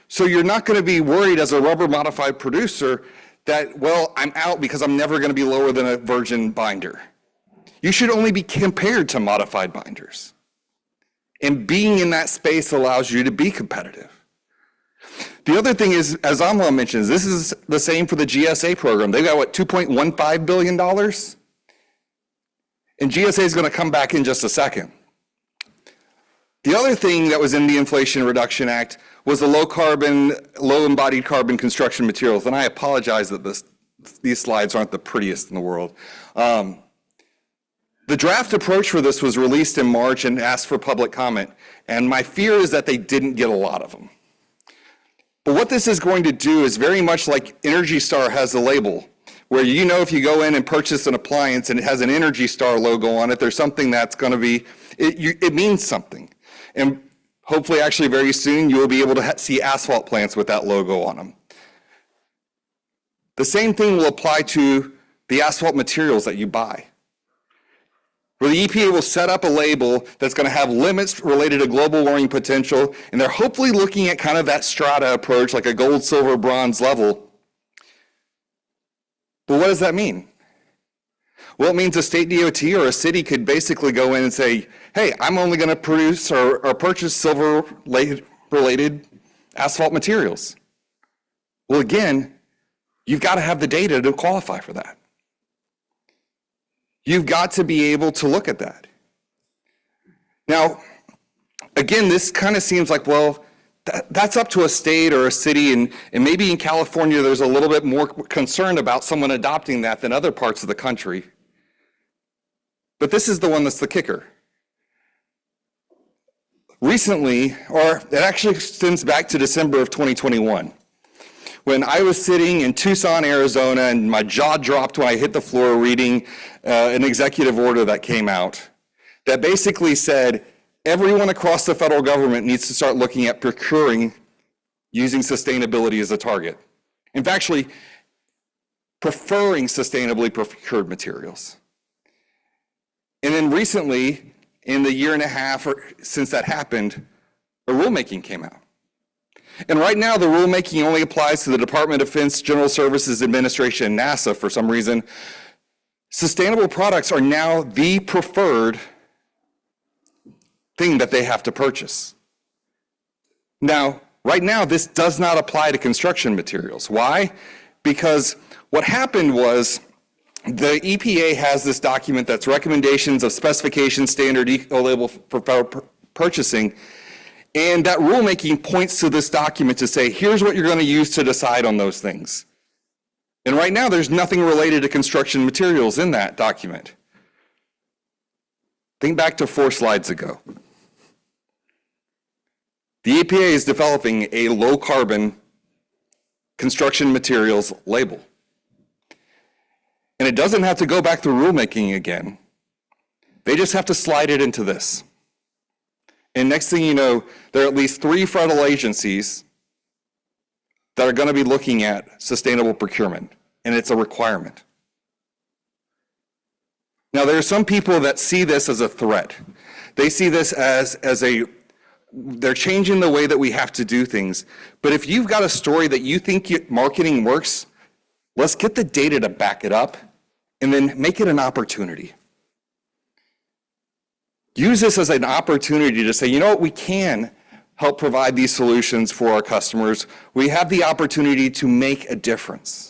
So you're not going to be worried as a rubber modified producer that, well, I'm out because I'm never going to be lower than a virgin binder. You should only be compared to modified binders. And being in that space allows you to be competitive. The other thing is, as Amla mentions, this is the same for the GSA program. They've got, what, $2.15 billion? And GSA is going to come back in just a second. The other thing that was in the Inflation Reduction Act was the low embodied carbon construction materials. And I apologize that these slides aren't the prettiest in the world. The draft approach for this was released in March and asked for public comment. And my fear is that they didn't get a lot of them. But what this is going to do is very much like Energy Star has a label, where you know if you go in and purchase an appliance and it has an Energy Star logo on it, there's something that's going to be, it means something. And hopefully actually very soon you will be able to see asphalt plants with that logo on them. The same thing will apply to the asphalt materials that you buy, where the EPA will set up a label that's going to have limits related to global warming potential, and they're hopefully looking at kind of that strata approach, like a gold, silver, bronze level. But what does that mean? Well, it means a state DOT or a city could basically go in and say, hey, I'm only going to produce or purchase silver-related asphalt materials. Well, again, you've got to have the data to qualify for that. You've got to be able to look at that. Now, again, this kind of seems like, well, that's up to a state or a city, and maybe in California there's a little bit more concern about someone adopting that than other parts of the country. But this is the one that's the kicker. Recently, or it actually extends back to December of 2021, when I was sitting in Tucson, Arizona, and my jaw dropped when I hit the floor reading an executive order that came out that basically said everyone across the federal government needs to start looking at procuring using sustainability as a target. In fact, actually preferring sustainably procured materials. And then recently, in the year and a half since that happened, a rulemaking came out. And right now, the rulemaking only applies to the Department of Defense, General Services Administration, and NASA for some reason. Sustainable products are now the preferred thing that they have to purchase. Now, right now, this does not apply to construction materials. Why? Because what happened was the EPA has this document that's recommendations of specification standard eco-label for purchasing. And that rulemaking points to this document to say, here's what you're going to use to decide on those things. And right now, there's nothing related to construction materials in that document. Think back to 4 slides ago. The EPA is developing a low-carbon construction materials label. And it doesn't have to go back through rulemaking again. They just have to slide it into this. And next thing you know, there are at least 3 federal agencies that are going to be looking at sustainable procurement, and it's a requirement. Now, there are some people that see this as a threat. They see this as they're changing the way that we have to do things. But if you've got a story that you think marketing works, let's get the data to back it up and then make it an opportunity. Use this as an opportunity to say, you know what, we can help provide these solutions for our customers. We have the opportunity to make a difference.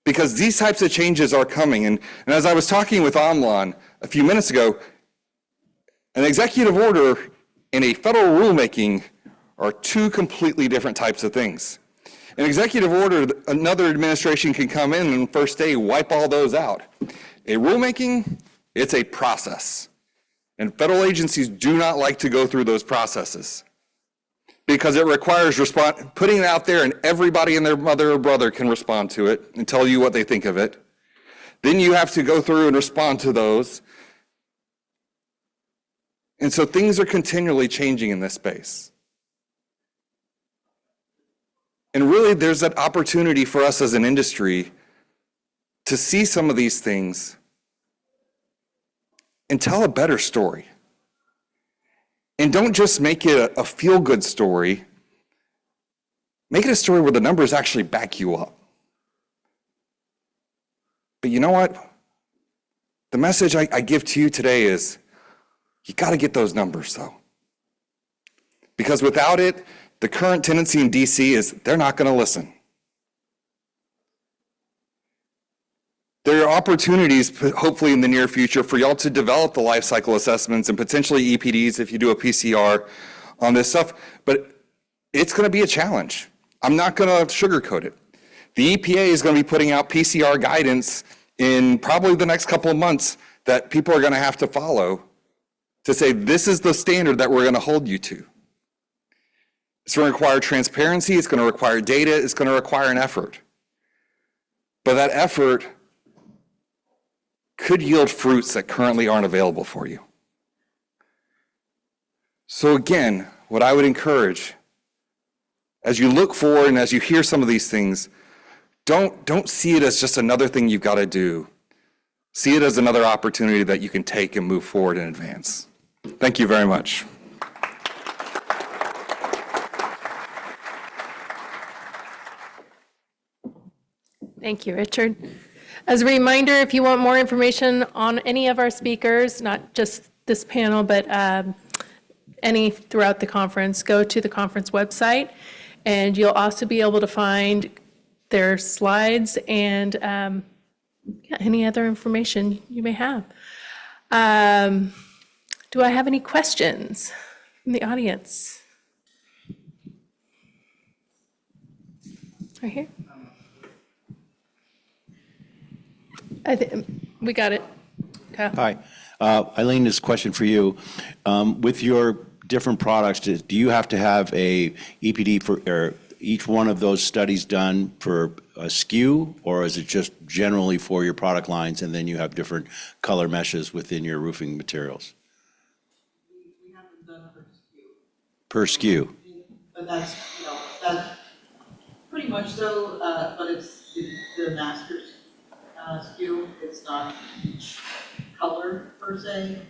Because these types of changes are coming. And as I was talking with Amlan a few minutes ago, an executive order and a federal rulemaking are 2 completely different types of things. An executive order, another administration can come in and first day wipe all those out. A rulemaking, it's a process. And federal agencies do not like to go through those processes because it requires putting it out there and everybody and their mother or brother can respond to it and tell you what they think of it. Then you have to go through and respond to those. And so things are continually changing in this space. And really, there's that opportunity for us as an industry to see some of these things and tell a better story. And don't just make it a feel-good story. Make it a story where the numbers actually back you up. But you know what? The message I give to you today is, you got to get those numbers, though. Because without it, the current tendency in DC is they're not going to listen. There are opportunities, hopefully in the near future, for y'all to develop the life cycle assessments and potentially EPDs if you do a PCR on this stuff, but it's going to be a challenge. I'm not going to sugarcoat it. The EPA is going to be putting out PCR guidance in probably the next couple of months that people are going to have to follow to say this is the standard that we're going to hold you to. It's going to require transparency, it's going to require data, it's going to require an effort. But that effort could yield fruits that currently aren't available for you. So again, what I would encourage, as you look forward and as you hear some of these things, don't see it as just another thing you've got to do. See it as another opportunity that you can take and move forward and advance. Thank you very much. Thank you, Richard. As a reminder, if you want more information on any of our speakers, not just this panel, but any throughout the conference, go to the conference website, and you'll also be able to find their slides and any other information you may have. Do I have any questions from the audience? Right here. I think we got it. Okay. Hi. Eileen, this question for you. With your different products, do you have to have a EPD for each one of those studies done for a SKU, or is it just generally for your product lines and then you have different color meshes within your roofing materials? We haven't done Per SKU? but that's, that's pretty much so, but it's the master's SKU. It's not each color per se.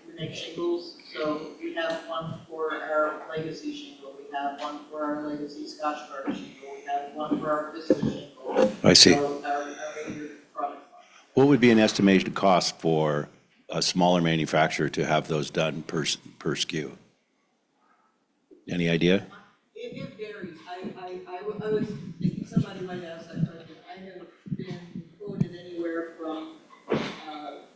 We make shingles, so we have one for our legacy shingle, we have one for our legacy Scotch Guard shingle, we have one for our Vista shingle. I see. So our major product line. What would be an estimated cost for a smaller manufacturer to have those done per SKU? Any idea? It varies. I was thinking somebody might ask that question. I have been quoted anywhere from,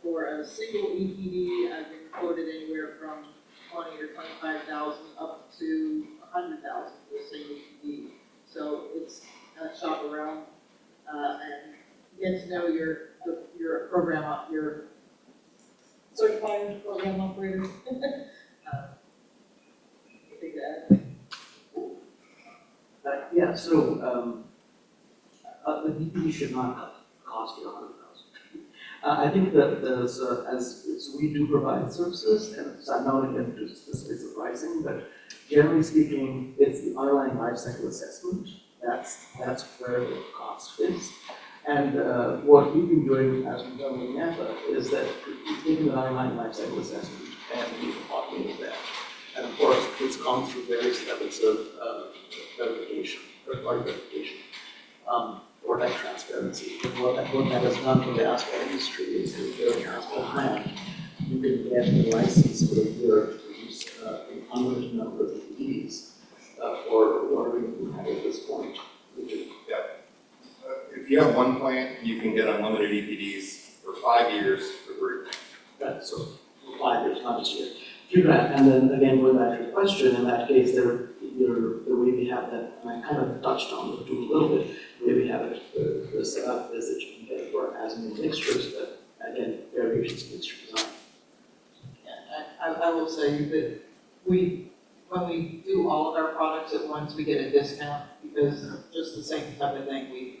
for a single EPD, I've been quoted anywhere from 20 or 25,000 up to 100,000 for a single EPD. So it's shop around and get to know your program, your certified program operator. Yeah, so the DPD should not cost you $100,000. I think that there's, so we do provide services, and so I'm not going to get into specifics of pricing, but generally speaking, it's the underlying life cycle assessment. That's where the cost fits. And what we've been doing as we've done with NAPA is that we've taken the underlying life cycle assessment and we've automated that. And of course, it's gone through various levels of verification, third-party verification, for that transparency. And what that has done for the asphalt industry is that if you're an asphalt plant, you can get a license for a year to produce an unlimited number of EPDs for whatever you have at this point. Yeah. If you have one plant, you can get unlimited EPDs for 5 years for free. Right, so for 5 years, not just a year. $3 grand, and then again, going back to the question, in that case, the way we have that, and I kind of touched on the tool a little bit, the way we have it set up is that you can get it for as many mixtures, but again, variations in mixture design. I will say that when we do all of our products at once, we get a discount because just the same type of thing,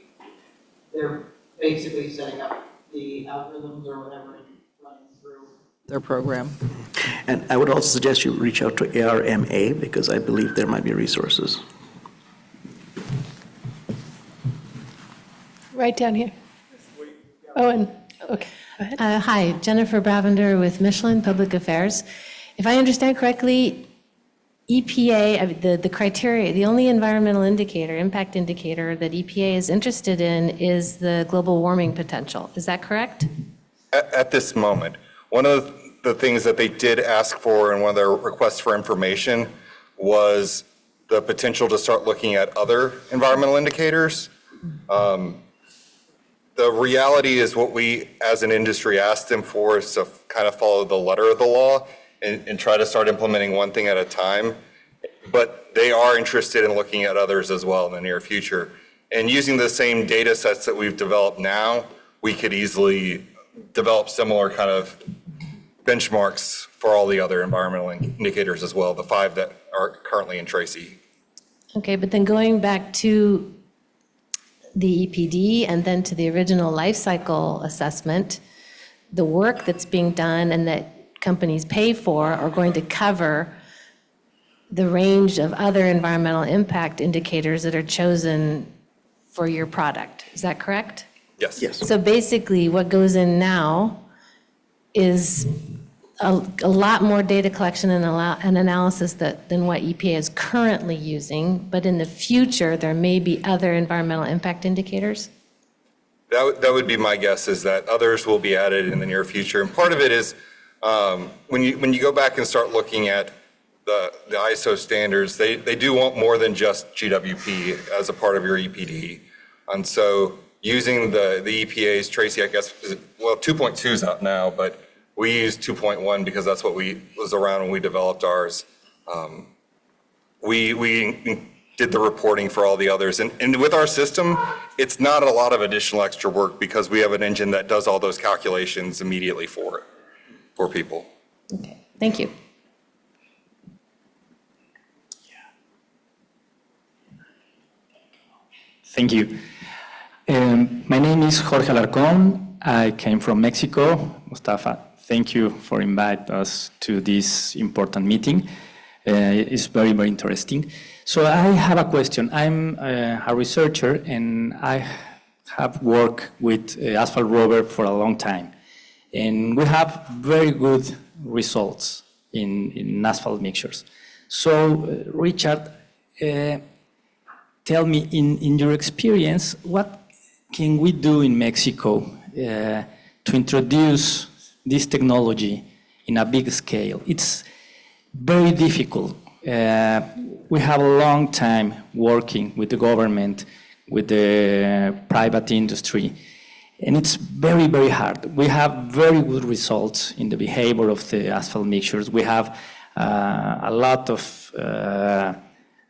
they're basically setting up the algorithms or whatever and running through their program. And I would also suggest you reach out to ARMA because I believe there might be resources. Right down here. Oh, and, okay, go ahead. Hi, Jennifer Bravender with Michelin Public Affairs. If I understand correctly, EPA, the criteria, the only environmental indicator, impact indicator that EPA is interested in is the global warming potential. Is that correct? At this moment, one of the things that they did ask for in one of their requests for information was the potential to start looking at other environmental indicators. The reality is what we, as an industry, asked them for is to kind of follow the letter of the law and try to start implementing one thing at a time. But they are interested in looking at others as well in the near future. And using the same data sets that we've developed now, we could easily develop similar kind of benchmarks for all the other environmental indicators as well, the 5 that are currently in Tracy. Okay, but then going back to the EPD and then to the original life cycle assessment, the work that's being done and that companies pay for are going to cover the range of other environmental impact indicators that are chosen for your product. Is that correct? Yes. Yes. So basically, what goes in now is a lot more data collection and analysis than what EPA is currently using, but in the future, there may be other environmental impact indicators? That would be my guess, is that others will be added in the near future. And part of it is when you go back and start looking at the ISO standards, they do want more than just GWP as a part of your EPD. And so using the EPA's Tracy, I guess, 2.2 is out now, but we use 2.1 because that's what was around when we developed ours. We did the reporting for all the others. And with our system, it's not a lot of additional extra work because we have an engine that does all those calculations immediately for people. Okay, thank you. Thank you. My name is Jorge Alarcón. I came from Mexico. Mustafa, thank you for inviting us to this important meeting. It's very, very interesting. So I have a question. I'm a researcher and I have worked with asphalt rubber for a long time. And we have very good results in asphalt mixtures. So Richard, tell me, in your experience, what can we do in Mexico to introduce this technology in a big scale? It's very difficult. We have a long time working with the government, with the private industry, and it's very, very hard. We have very good results in the behavior of the asphalt mixtures. We have a lot of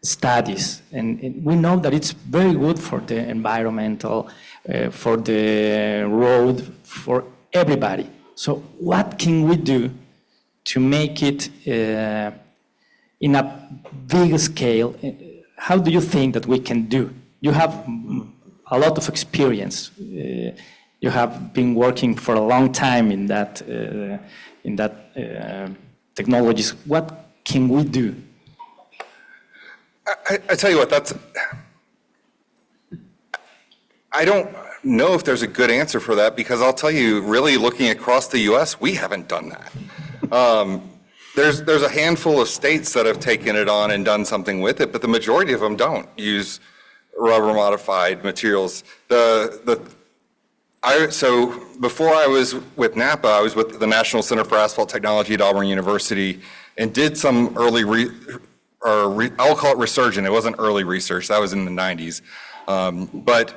studies, and we know that it's very good for the environmental, for the road, for everybody. So what can we do to make it in a big scale? How do you think that we can do? You have a lot of experience. You have been working for a long time in that technologies. What can we do? I tell you what, I don't know if there's a good answer for that, because I'll tell you, really looking across the US, we haven't done that. There's a handful of states that have taken it on and done something with it, but the majority of them don't use rubber modified materials. So before I was with NAPA, I was with the National Center for Asphalt Technology at Auburn University and did some early, I'll call it resurgent. It wasn't early research. That was in the 90s. But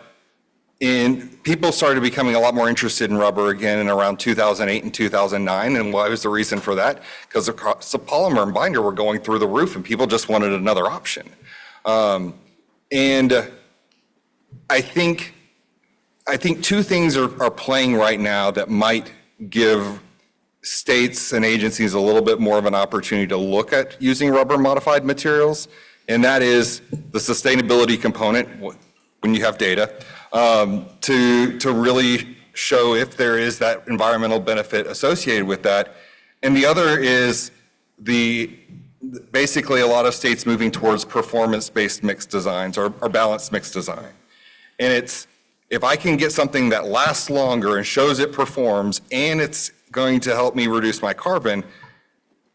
people started becoming a lot more interested in rubber again in around 2008 and 2009. And what was the reason for that? Because the costs of polymer and binder were going through the roof and people just wanted another option. And I think two things are playing right now that might give states and agencies a little bit more of an opportunity to look at using rubber modified materials. And that is the sustainability component, when you have data, to really show if there is that environmental benefit associated with that. And the other is basically a lot of states moving towards performance-based mixed designs or balanced mixed design. And if I can get something that lasts longer and shows it performs and it's going to help me reduce my carbon,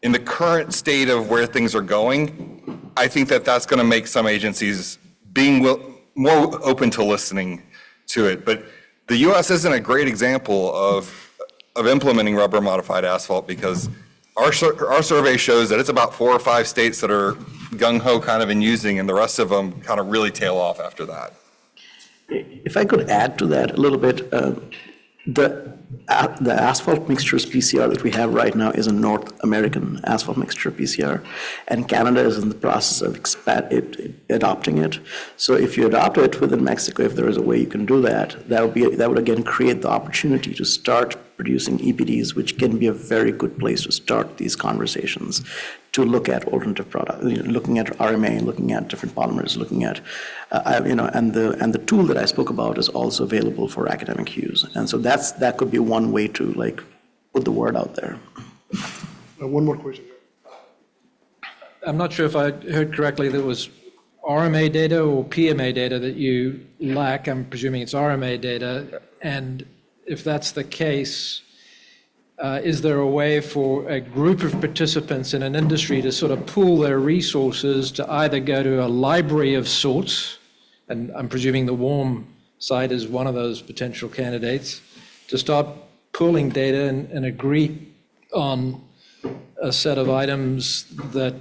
in the current state of where things are going, I think that that's going to make some agencies being more open to listening to it. But the US isn't a great example of implementing rubber modified asphalt, because our survey shows that it's about 4 or 5 states that are gung-ho kind of in using, and the rest of them kind of really tail off after that. If I could add to that a little bit, the asphalt mixtures PCR that we have right now is a North American asphalt mixture PCR, and Canada is in the process of adopting it. So if you adopt it within Mexico, if there is a way you can do that, that would again create the opportunity to start producing EPDs, which can be a very good place to start these conversations, to look at alternative products, looking at RMA, looking at different polymers, looking at, and the tool that I spoke about is also available for academic use. And so that could be one way to put the word out there. One more question. I'm not sure if I heard correctly, that was RMA data or PMA data that you lack. I'm presuming it's RMA data. And if that's the case, is there a way for a group of participants in an industry to sort of pool their resources to either go to a library of sorts, and I'm presuming the warm site is one of those potential candidates, to start pooling data and agree on a set of items that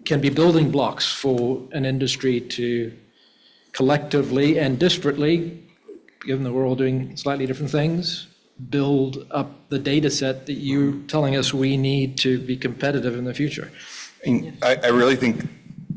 can be building blocks for an industry to collectively and disparately, given that we're all doing slightly different things, build up the data set that you're telling us we need to be competitive in the future? I really think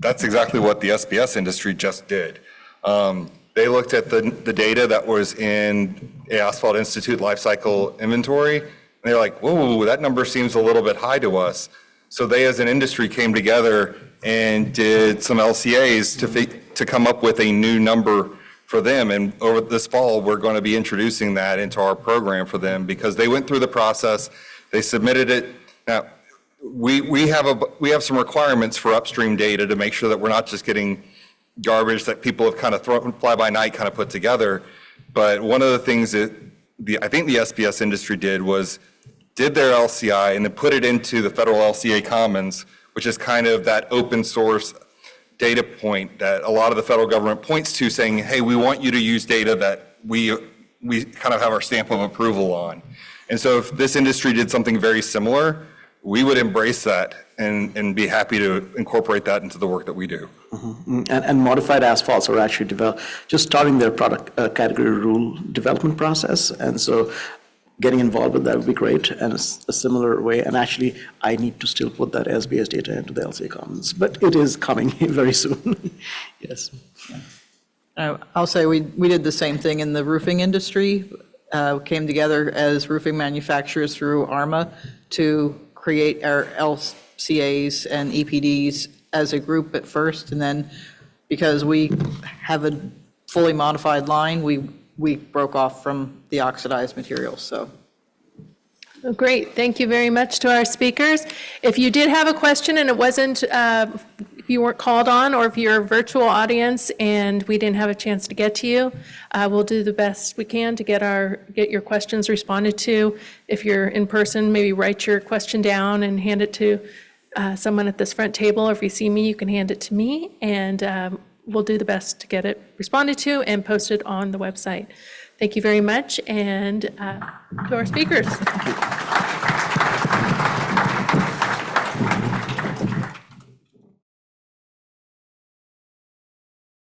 that's exactly what the SBS industry just did. They looked at the data that was in the Asphalt Institute Life Cycle Inventory, and they're like, whoa, that number seems a little bit high to us. So they, as an industry, came together and did some LCAs to come up with a new number for them. And over this fall, we're going to be introducing that into our program for them, because they went through the process, they submitted it. Now, we have some requirements for upstream data to make sure that we're not just getting garbage that people have kind of thrown fly by night kind of put together. But one of the things that I think the SBS industry did their LCI and then put it into the federal LCA Commons, which is kind of that open source data point that a lot of the federal government points to, saying, hey, we want you to use data that we kind of have our stamp of approval on. And so if this industry did something very similar, we would embrace that and be happy to incorporate that into the work that we do. Mm-hmm. And modified asphalts are actually just starting their product category rule development process. And so getting involved with that would be great, and a similar way. And actually, I need to still put that SBS data into the LCA Commons, but it is coming very soon. Yes. I'll say we did the same thing in the roofing industry. came together as roofing manufacturers through ARMA to create our LCAs and EPDs as a group at first, and then because we have a fully modified line, we broke off from the oxidized materials, so. Oh, great, thank you very much to our speakers. If you did have a question and it wasn't, if you weren't called on, or if you're a virtual audience and we didn't have a chance to get to you, we'll do the best we can to get your questions responded to. If you're in person, maybe write your question down and hand it to someone at this front table, or if you see me, you can hand it to me, and we'll do the best to get it responded to and posted on the website. Thank you very much, and to our speakers.